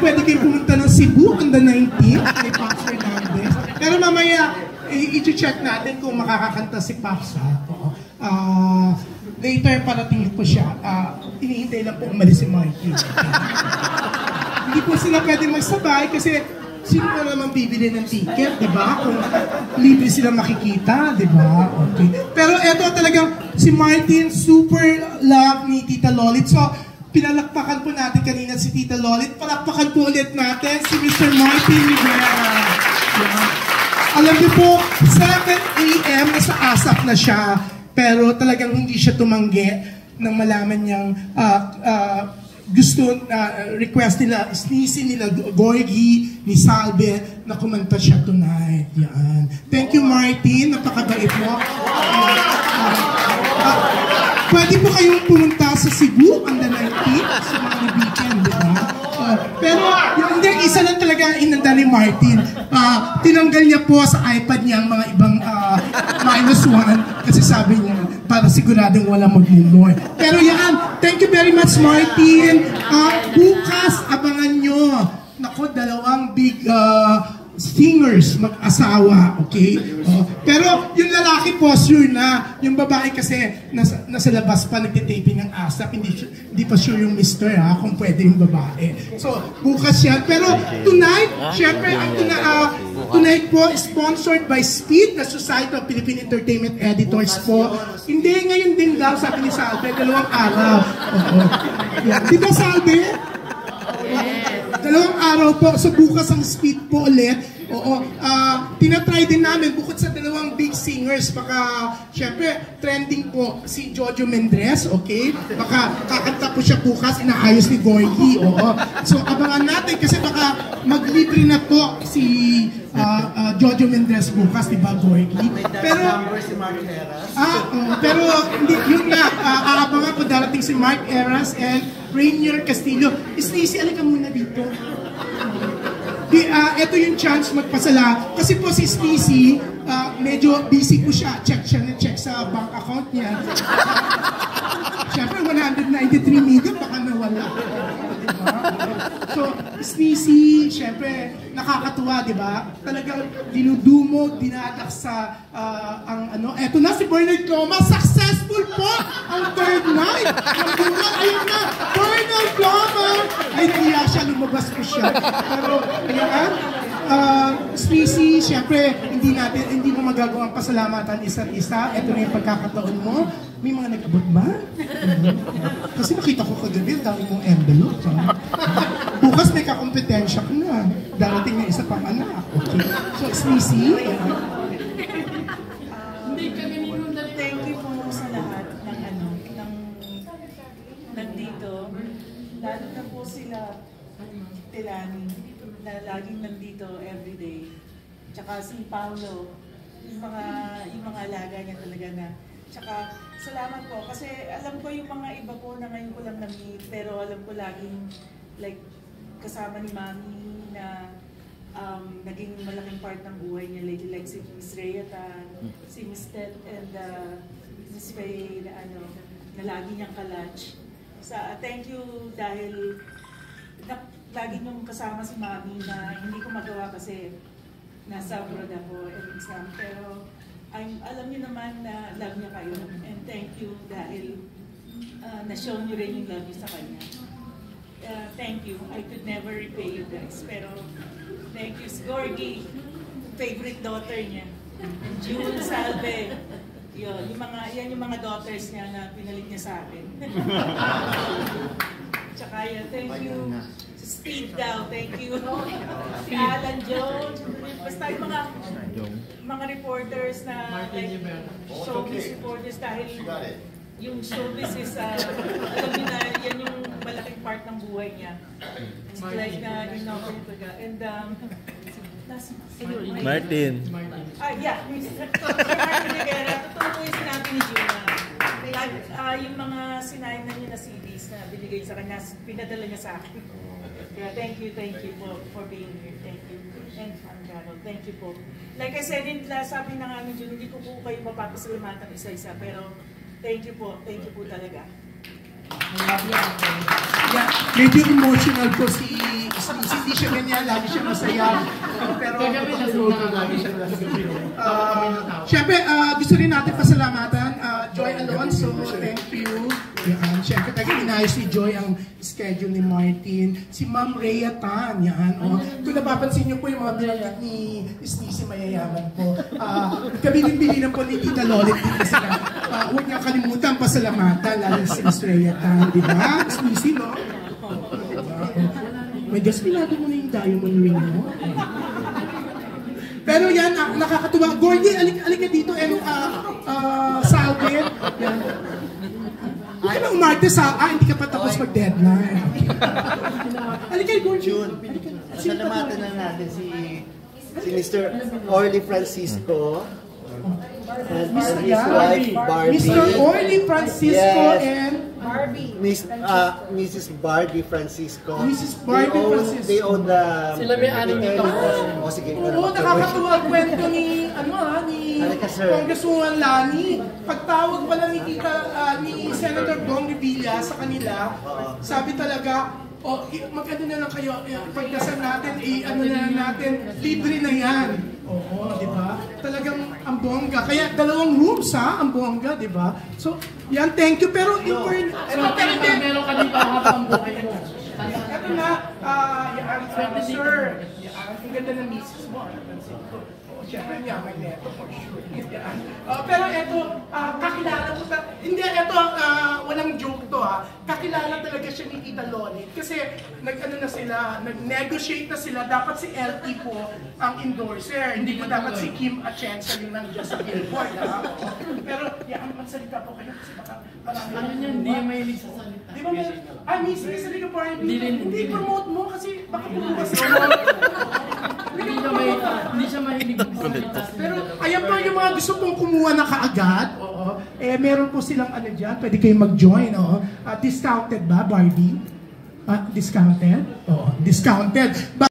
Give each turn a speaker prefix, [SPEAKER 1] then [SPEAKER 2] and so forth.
[SPEAKER 1] pwede kayo pumunta ng Cebu on the 19th kay Pops Hernandez. Pero mamaya, i-check natin kung makakakanta si Pops. Later, parating po siya. Hinihintay lang po umalis si Mikey. Hindi po sila pwede magsabay kasi sino pa naman bibili ng ticket, di ba? Kung libre sila makikita, di ba? Okay. Pero eto talagang si Martin, super love ni Tita Lolit. So, pinalakpakan po natin kanina si Tita Lolit. Palakpakan po ulit natin si Mr. Martin Rivera. Yeah. Alam niyo po, 7 AM nasa ASAP na siya. Pero talagang hindi siya tumanggi nang malaman niyang request nila, sneezy nila, Gorgie, ni Salve, na kumanta siya tonight. Yan. Thank you, Martin. Napakabait mo. Pwede po kayong pumunta sa Cebu on the 19th sa mga weekend, di ba? Pero hindi, isa lang talaga inanda ni Martin. Tinanggal niya po sa iPad niya ang mga ibang -1 kasi sabi niya para siguradong wala mag-move. Pero yan, thank you very much, Martin. Bukas, abangan nyo. Naku, dalawang big singers mag-asawa, okay? Pero yung lalaki po, sure na. Yung babae kasi nasa labas pa nagtitaping ng ASAP, hindi pa sure yung mister, kung pwede yung babae. So, bukas yan. Pero tonight, syempre, tonight po, sponsored by SPEED, na Society of Philippine Entertainment Editors po. Hindi, ngayon din daw, sabi ni Salve, 2 araw. Di ba, Salve? 2 araw po. So bukas ang SPEED po ulit. Tinatry din namin bukod sa 2 big singers. Baka, syempre, trending po si Jojo Mendres, okay? Baka kakanta po siya bukas, inaayos ni Gorgie, So abangan natin kasi baka maglibre na po si Jojo Mendres bukas, di ba, Gorgie? Pero, pero hindi, yun nga, aabangan po darating si Mark Eras and Rainier Castillo. Stacey, alika muna dito. Ito yung chance magpasala. Kasi po si Stacey, medyo busy po siya. Check sa bank account niya. Siyempre, 193 million, baka nawala. Diba? So, Stacey, siyempre, nakakatuwa, di ba? Talagang dinudumog, dinadak sa eto na si Bernard Cloma, successful po ang 3rd night. Ayun na, Bernard Cloma! Ay, kaya siya, lumabas po siya. Pero, ayan, Stacey, siyempre, hindi mo magagawang pasalamatan isa't isa. Ito na yung pagkakataon mo. May mga nag-abot ba? Kasi nakita ko kagabi, dami mong envelope. Bukas may kakompetensya ka na. Darating na isa pang anak. Okay. So, Stacey,
[SPEAKER 2] thank you po sa lahat ng nandito. Lalo na po sila Tilani na laging nandito everyday. Tsaka si Paolo, yung mga alaga niya talaga na. Tsaka salamat po kasi alam ko yung mga iba po na ngayon ko lang na-meet, pero alam ko laging like kasama ni Mami na naging malaking part ng buhay niya, like si Miss Rhea Tan, si Miss Ted and Miss Faye na lagi niyang kalunch. Thank you dahil lagi niyong kasama si Mami na hindi ko magawa kasi nasa abroad ako and exam. Pero alam niyo naman na love niya kayo and thank you dahil na-show niyo rin yung love niyo sa kanya. Thank you. I could never repay you guys. Pero thank you. Gorgie, favorite daughter niya. June, Salve. Yan yung mga daughters niya na pinalit niya sa akin. Tsaka yan, thank you. Steve daw, thank you. Si Alan Jones. Basta yung mga reporters na like showbiz reporters dahil yung showbiz is, alam niyo na, yan yung malaking part ng buhay niya. It's like na, and
[SPEAKER 3] Martin.
[SPEAKER 2] Yeah. Martin Rivera, totoo po yung sinabi ni Juna. Yung mga sinayang na niya na CDs na binigay sa kanya, pinadala niya sa akin. Yeah, thank you for being here. Thank you. And thank you po. Like I said, sabi na nga ni June, hindi ko po kayo mapapasalamatan isa-isa, pero thank you po talaga.
[SPEAKER 1] Yeah, medyo emotional po si ganyan, lagi siya masaya. Pero lagi siya lasing. Siyempre, gusto rin natin pasalamatan Joy Alonso, thank you. Yan, siyempre talaga inayos ni Joy ang schedule ni Martin. Si Ma'am Rhea Tan, yan. Kung napapansin niyo po yung mga binayat ni Sneezy Mayayaman po, kabilin-bili na po ni Tita Lolit din kasi huwag niya kalimutan pasalamatan, lalo si Miss Rhea Tan, di ba? Sneezy, no? May gaspilado mo na yung diamond ring mo. Pero yan, nakakatuwa. Gordy, alika dito, and Salve. Yan. Huwag ka na umarte sa, hindi ka pa tapos mag-deadline. Alika, Gordy.
[SPEAKER 3] June, pasalamatan na natin si Mr. Orly Francisco and his wife, Barbie.
[SPEAKER 1] Mr. Orly Francisco and
[SPEAKER 3] Mrs. Barbie Francisco.
[SPEAKER 1] Mrs. Barbie Francisco.
[SPEAKER 3] They own the...
[SPEAKER 4] Sila may aning nito.
[SPEAKER 3] O sige.
[SPEAKER 1] Oo, nakakatuwa ang kwento ni, ni Congresswoman Lani. Pagtawag pala ni ni Senator Bong Revilla sa kanila, sabi talaga, mag-ano na lang kayo, pagdasal natin, ano na lang natin, libre na yan. Oo, di ba? Talagang ang bongga. Kaya 2 rooms ang bongga, di ba? So, yan, thank you. Pero in turn,
[SPEAKER 4] Meron ka dito habang buhay mo.
[SPEAKER 1] ito na, sir, ang ganda ng misis mo. Siyempre, yaman neto, for sure. Pero ito, kakilala ko hindi, ito, walang joke to kakilala talaga siya ni Tita Lolit. Kasi, nag-negotiate na sila, dapat si LT po ang endorser. Hindi po dapat si Kim Atienza yung nandiyan sa billboard. Pero, magsalita po kayo kasi baka marami.
[SPEAKER 4] Ano niya, hindi mahilig sa salita.
[SPEAKER 1] Di ba misis, hindi ka parang hindi promote mo kasi baka bukas
[SPEAKER 4] Hindi siya mahilig sa salita.
[SPEAKER 1] Pero ayan po yung mga gusto pong kumuha na kaagad. Meron po silang dyan, pwede kayong mag-join. Discounted ba, Barbie? Discounted? Discounted.